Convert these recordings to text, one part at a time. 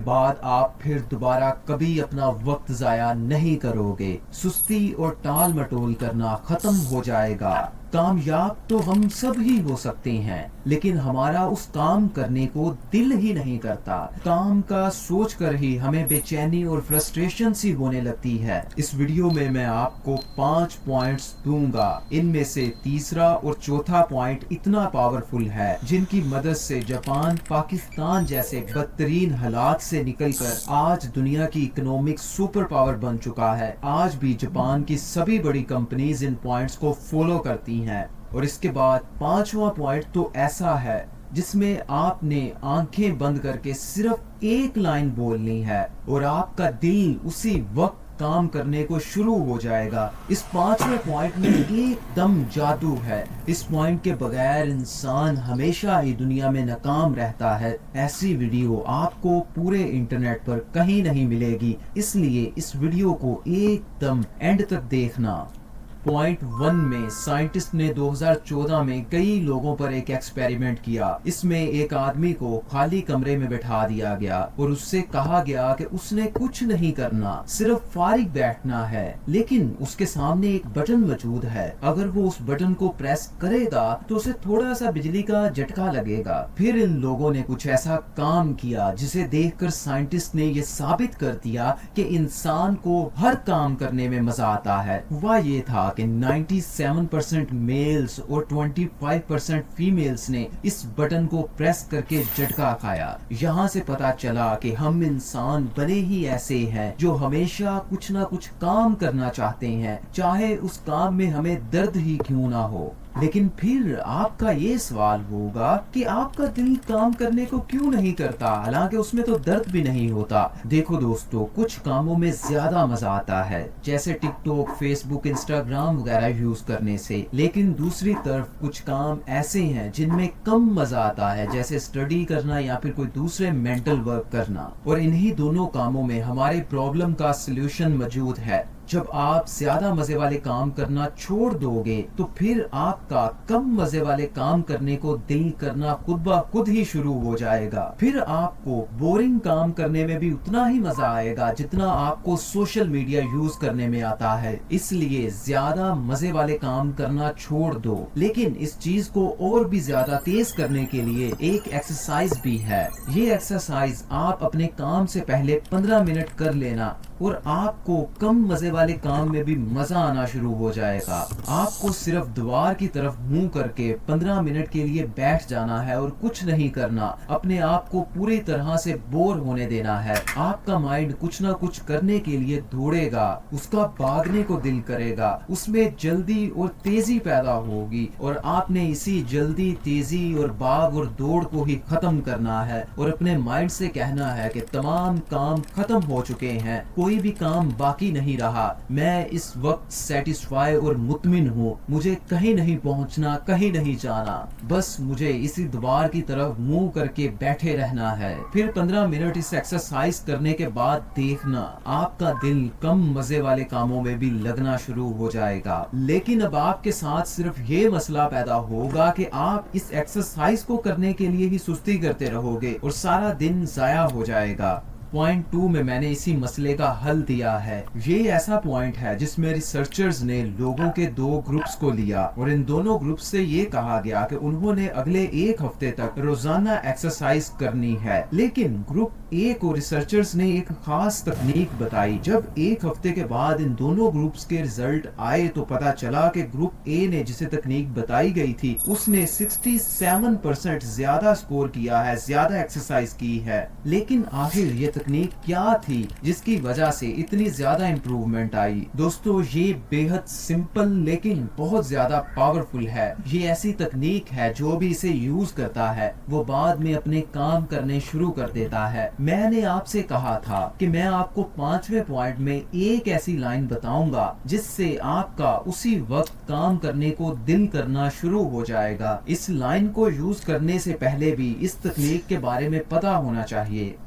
بعد آپ پھر دوبارہ کبھی اپنا وقت ضائع نہیں کرو گے. سستی اور ٹال مٹول کرنا ختم ہو جائے گا. کامیاب تو ہم سب ہی ہو سکتے ہیں، لیکن ہمارا اس کام کرنے کو دل ہی نہیں کرتا. کام کا سوچ کر ہی ہمیں بے چینی اور فرسٹریشن سی ہونے لگتی ہے. اس ویڈیو میں میں آپ کو 5 پوائنٹس دوں گا. ان میں سے تیسرا اور چوتھا پوائنٹ اتنا پاورفل ہے جن کی مدد سے جاپان پاکستان جیسے بدترین حالات سے نکل کر آج دنیا کی اکنامک سپر پاور بن چکا ہے. آج بھی جاپان کی سبھی بڑی کمپنیز ان پوائنٹس کو فالو کرتی ہیں. اور اس کے بعد 5واں پوائنٹ تو ایسا ہے جس میں آپ نے آنکھیں بند کر کے صرف ایک لائن بولنی ہے اور آپ کا دل اسی وقت کام کرنے کو شروع ہو جائے گا. اس 5ویں پوائنٹ میں ایک دم جادو ہے. اس پوائنٹ کے بغیر انسان ہمیشہ ہی دنیا میں ناکام رہتا ہے. ایسی ویڈیو آپ کو پورے انٹرنیٹ پر کہیں نہیں ملے گی، اس لیے اس ویڈیو کو ایک دم اینڈ تک دیکھنا. پوائنٹ 1 میں سائنٹسٹ نے 2014 میں کئی لوگوں پر ایک ایکسپیریمنٹ کیا. اس میں ایک آدمی کو خالی کمرے میں بٹھا دیا گیا اور اس سے کہا گیا کہ اس نے کچھ نہیں کرنا، صرف فارغ بیٹھنا ہے. لیکن اس کے سامنے ایک بٹن موجود ہے. اگر وہ اس بٹن کو پریس کرے گا تو اسے تھوڑا سا بجلی کا جھٹکا لگے گا. پھر ان لوگوں نے کچھ ایسا کام کیا جسے دیکھ کر سائنٹسٹ نے یہ ثابت کر دیا کہ انسان کو ہر کام کرنے میں مزہ آتا ہے. وہ یہ تھا کہ 97% میلز اور 25% فیمیلز نے اس بٹن کو پریس کر کے جھٹکا کھایا. یہاں سے پتا چلا کہ ہم انسان بنے ہی ایسے ہیں جو ہمیشہ کچھ نہ کچھ کام کرنا چاہتے ہیں، چاہے اس کام میں ہمیں درد ہی کیوں نہ ہو. لیکن پھر آپ کا یہ سوال ہوگا کہ آپ کا دل کام کرنے کو کیوں نہیں کرتا، حالانکہ اس میں تو درد بھی نہیں ہوتا. دیکھو دوستو، کچھ کاموں میں زیادہ مزہ آتا ہے، جیسے ٹک ٹاک، فیس بک، انسٹاگرام وغیرہ یوز کرنے سے. لیکن دوسری طرف کچھ کام ایسے ہیں جن میں کم مزہ آتا ہے، جیسے اسٹڈی کرنا یا پھر کوئی دوسرے مینٹل ورک کرنا. اور انہی دونوں کاموں میں ہمارے پرابلم کا سلوشن موجود ہے. جب آپ زیادہ مزے والے کام کرنا چھوڑ دو گے تو پھر آپ کا کم مزے والے کام کرنے کو دل کرنا خود بخود ہی شروع ہو جائے گا. پھر آپ کو بورنگ کام کرنے میں بھی اتنا ہی مزہ آئے گا جتنا آپ کو سوشل میڈیا یوز کرنے میں آتا ہے. اس لیے زیادہ مزے والے کام کرنا چھوڑ دو. لیکن اس چیز کو اور بھی زیادہ تیز کرنے کے لیے ایک ایکسرسائز بھی ہے. یہ ایکسرسائز آپ اپنے کام سے پہلے 15 منٹ کر لینا اور آپ کو کم مزے والے کام میں بھی مزہ آنا شروع ہو جائے گا. آپ کو صرف دیوار کی طرف منہ کر کے 15 منٹ کے لیے بیٹھ جانا ہے اور کچھ نہیں کرنا. اپنے آپ کو پوری طرح سے بور ہونے دینا ہے. آپ کا مائنڈ کچھ نہ کچھ کرنے کے لیے دوڑے گا، اس کا بھاگنے کو دل کرے گا، اس میں جلدی اور تیزی پیدا ہوگی اور آپ نے اسی جلدی، تیزی اور بھاگ اور دوڑ کو ہی ختم کرنا ہے اور اپنے مائنڈ سے کہنا ہے کہ تمام کام ختم ہو چکے ہیں، کوئی بھی کام باقی نہیں رہا. میں اس وقت سیٹسفائی اور مطمئن ہوں. مجھے کہیں نہیں پہنچنا، کہیں نہیں جانا، بس مجھے اسی دیوار کی طرف منہ کر کے بیٹھے رہنا ہے. پھر 15 منٹ اس ایکسرسائز کرنے کے بعد دیکھنا آپ کا دل کم مزے والے کاموں میں بھی لگنا شروع ہو جائے گا. لیکن اب آپ کے ساتھ صرف یہ مسئلہ پیدا ہوگا کہ آپ اس ایکسرسائز کو کرنے کے لیے ہی سستی کرتے رہو گے اور سارا دن ضائع ہو جائے گا. پوائنٹ 2 میں میں نے اسی مسئلے کا حل دیا ہے. یہ ایسا پوائنٹ ہے جس میں ریسرچرز نے لوگوں کے 2 گروپس کو لیا اور ان دونوں گروپس سے یہ کہا گیا کہ انہوں نے اگلے 1 ہفتے تک روزانہ ایکسرسائز کرنی ہے. لیکن گروپ اے کو ریسرچرز نے ایک خاص تکنیک بتائی. جب 1 ہفتے کے بعد ان دونوں گروپس کے ریزلٹ آئے تو پتا چلا کہ گروپ اے نے جسے تکنیک بتائی گئی تھی اس نے 67% زیادہ سکور کیا ہے، زیادہ ایکسرسائز کی ہے. لیکن آخر یہ تکنیک کیا تھی جس کی وجہ سے اتنی زیادہ امپروومنٹ آئی؟ دوستو، یہ بے حد سمپل لیکن بہت زیادہ پاورفل ہے. یہ ایسی تکنیک ہے جو بھی اسے یوز کرتا ہے وہ بعد میں اپنے کام کرنے شروع کر دیتا ہے. میں نے آپ سے کہا تھا کہ میں آپ کو 5ویں پوائنٹ میں ایک ایسی لائن بتاؤں گا جس سے آپ کا اسی وقت کام کرنے کو دل کرنا شروع ہو جائے گا. اس لائن کو یوز کرنے سے پہلے بھی اس تکنیک کے بارے میں پتا ہونا چاہیے.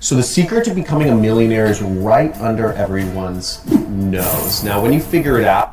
So the secret to becoming a millionaire is right under everyone's nose. Now when you figure it out,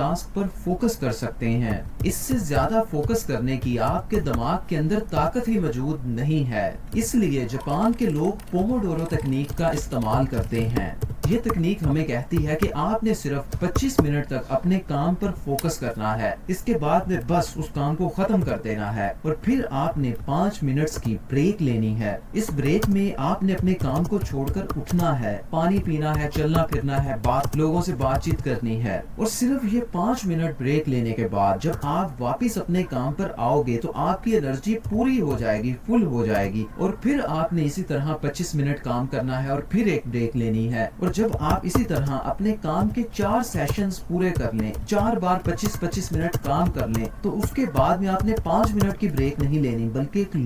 task per focus کر سکتے ہیں. اس سے زیادہ فوکس کرنے کی آپ کے دماغ کے اندر طاقت ہی موجود نہیں ہے. اس لیے جاپان کے لوگ پوموڈورو تکنیک کا استعمال کرتے ہیں. یہ تکنیک ہمیں کہتی ہے کہ آپ نے صرف 25 منٹ تک اپنے کام پر فوکس کرنا ہے. اس کے بعد میں بس اس کام کو ختم کر دینا ہے اور پھر آپ نے 5 منٹس کی بریک لینی ہے. اس بریک میں آپ نے اپنے کام کو چھوڑ کر اٹھنا ہے, پانی پینا ہے, چلنا پھرنا ہے, لوگوں سے بات چیت کرنی ہے. اور صرف یہ 5 منٹ بریک لینے کے بعد جب آپ واپس اپنے کام پر آؤ گے تو آپ کی انرجی پوری ہو جائے گی, فل ہو جائے گی. اور پھر آپ نے اسی طرح 25 منٹ کام کرنا ہے اور پھر ایک بریک لینی ہے. اور جب آپ اسی طرح اپنے کام کے 4 سیشنز پورے کر لیں, 4 بار 25-25 منٹ کام کر لیں, تو اس کے بعد میں آپ نے 5 منٹ کی بریک نہیں لینی بلکہ ایک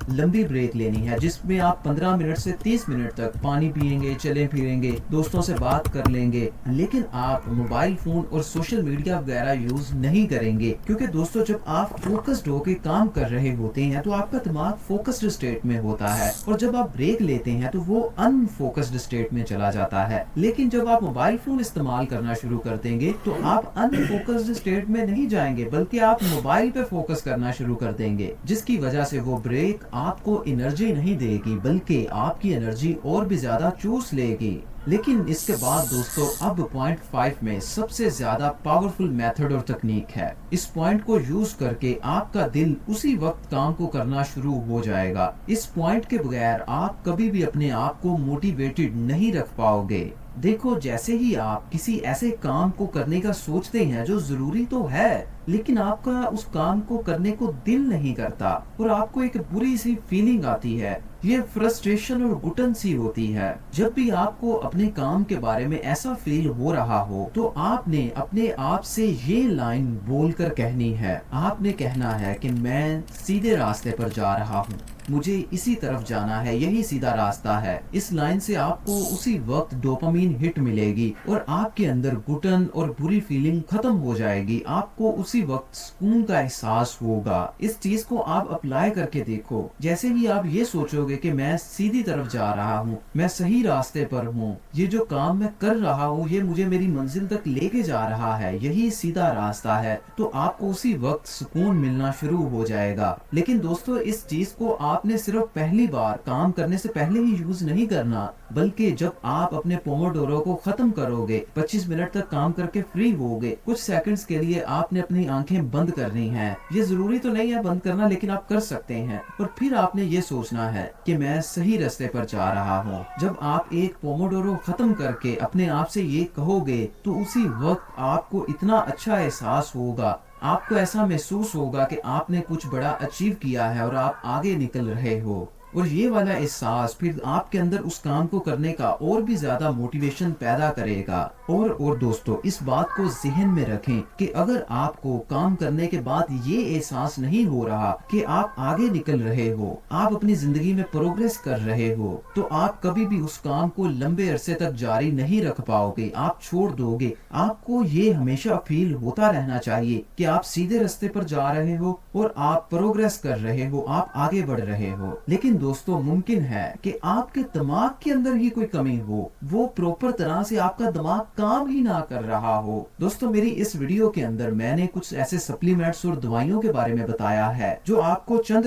لمبی بریک لینی ہے جس میں آپ 15 منٹ سے 30 منٹ تک پانی پیئیں گے, چلیں پھریں گے, دوستوں سے بات کر لیں گے. لیکن آپ موبائل فون اور سوشل میڈیا وغیرہ یوز نہیں کریں گے, کیونکہ دوستوں جب آپ فوکسڈ ہو کے کام کر رہے ہوتے ہیں تو آپ کا دماغ فوکسڈ اسٹیٹ میں ہوتا ہے, اور جب آپ بریک لیتے ہیں تو وہ ان فوکسڈ اسٹیٹ میں چلا جاتا ہے. لیکن جب آپ موبائل فون استعمال کرنا شروع کر دیں گے تو آپ ان فوکسڈ اسٹیٹ میں نہیں جائیں گے بلکہ آپ موبائل پہ فوکس کرنا شروع کر دیں گے, جس کی وجہ سے وہ بریک آپ کو انرجی نہیں دے گی بلکہ آپ کی انرجی اور بھی زیادہ چوس لے گی. لیکن اس کے بعد دوستو اب پوائنٹ 5 میں سب سے زیادہ پاورفل میتھڈ اور تکنیک ہے. اس پوائنٹ کو یوز کر کے آپ کا دل اسی وقت کام کو کرنا شروع ہو جائے گا. اس پوائنٹ کے بغیر آپ کبھی بھی اپنے آپ کو موٹیویٹڈ نہیں رکھ پاؤ گے. دیکھو, جیسے ہی آپ کسی ایسے کام کو کرنے کا سوچتے ہیں جو ضروری تو ہے لیکن آپ کا اس کام کو کرنے کو دل نہیں کرتا اور آپ کو ایک بری سی فیلنگ آتی ہے, یہ فرسٹریشن اور گھٹن سی ہوتی ہے. جب بھی آپ کو اپنے کام کے بارے میں ایسا فیل ہو رہا ہو تو آپ نے اپنے آپ سے یہ لائن بول کر کہنی ہے. آپ نے کہنا ہے کہ میں سیدھے راستے پر جا رہا ہوں, مجھے اسی طرف جانا ہے, یہی سیدھا راستہ ہے. اس لائن سے آپ کو اسی وقت ڈوپامین ہٹ ملے گی اور آپ کے اندر گھٹن اور بری فیلنگ ختم ہو جائے گی. آپ کو اسی وقت سکون کا احساس ہوگا. اس چیز کو آپ اپلائی کر کے دیکھو. جیسے ہی آپ یہ سوچو گے کہ میں سیدھی طرف جا رہا ہوں, میں صحیح راستے پر ہوں, یہ جو کام میں کر رہا ہوں یہ مجھے میری منزل تک لے کے جا رہا ہے, یہی سیدھا راستہ ہے, تو آپ کو اسی وقت سکون ملنا شروع ہو جائے گا. لیکن دوستو اس چیز کو آپ نے صرف پہلی بار کام کرنے سے پہلے ہی یوز نہیں کرنا بلکہ جب آپ اپنے پوموڈورو کو ختم کرو گے, 25 منٹ تک کام کر کے فری ہوگے, کچھ سیکنڈز کے لیے آپ نے اپنی آنکھیں بند کرنی ہیں. یہ ضروری تو نہیں ہے بند کرنا لیکن آپ کر سکتے ہیں. اور پھر آپ نے یہ سوچنا ہے کہ میں صحیح راستے پر جا رہا ہوں. جب آپ ایک پوموڈورو ختم کر کے اپنے آپ سے یہ کہو گے تو اسی وقت آپ کو اتنا اچھا احساس ہوگا, آپ کو ایسا محسوس ہوگا کہ آپ نے کچھ بڑا اچیو کیا ہے اور آپ آگے نکل رہے ہو. اور یہ والا احساس پھر آپ کے اندر اس کام کو کرنے کا اور بھی زیادہ موٹیویشن پیدا کرے گا. اور دوستو اس بات کو ذہن میں رکھیں کہ اگر آپ کو کام کرنے کے بعد یہ احساس نہیں ہو رہا کہ آپ آگے نکل رہے ہو, آپ اپنی زندگی میں پروگریس کر رہے ہو, تو آپ کبھی بھی اس کام کو لمبے عرصے تک جاری نہیں رکھ پاؤ گے, آپ چھوڑ دو گے. آپ کو یہ ہمیشہ فیل ہوتا رہنا چاہیے کہ آپ سیدھے راستے پر جا رہے ہو اور آپ پروگریس کر رہے ہو, آپ آگے بڑھ رہے ہو. لیکن دوستو ممکن ہے کہ آپ کے دماغ کے اندر ہی کوئی کمی ہو, وہ پراپر طرح سے آپ کا دماغ کام ہی نہ کر رہا ہو. دوستو میری اس ویڈیو کے اندر میں نے کچھ ایسے سپلیمنٹس اور دوائیوں کے بارے میں بتایا ہے جو آپ کو چند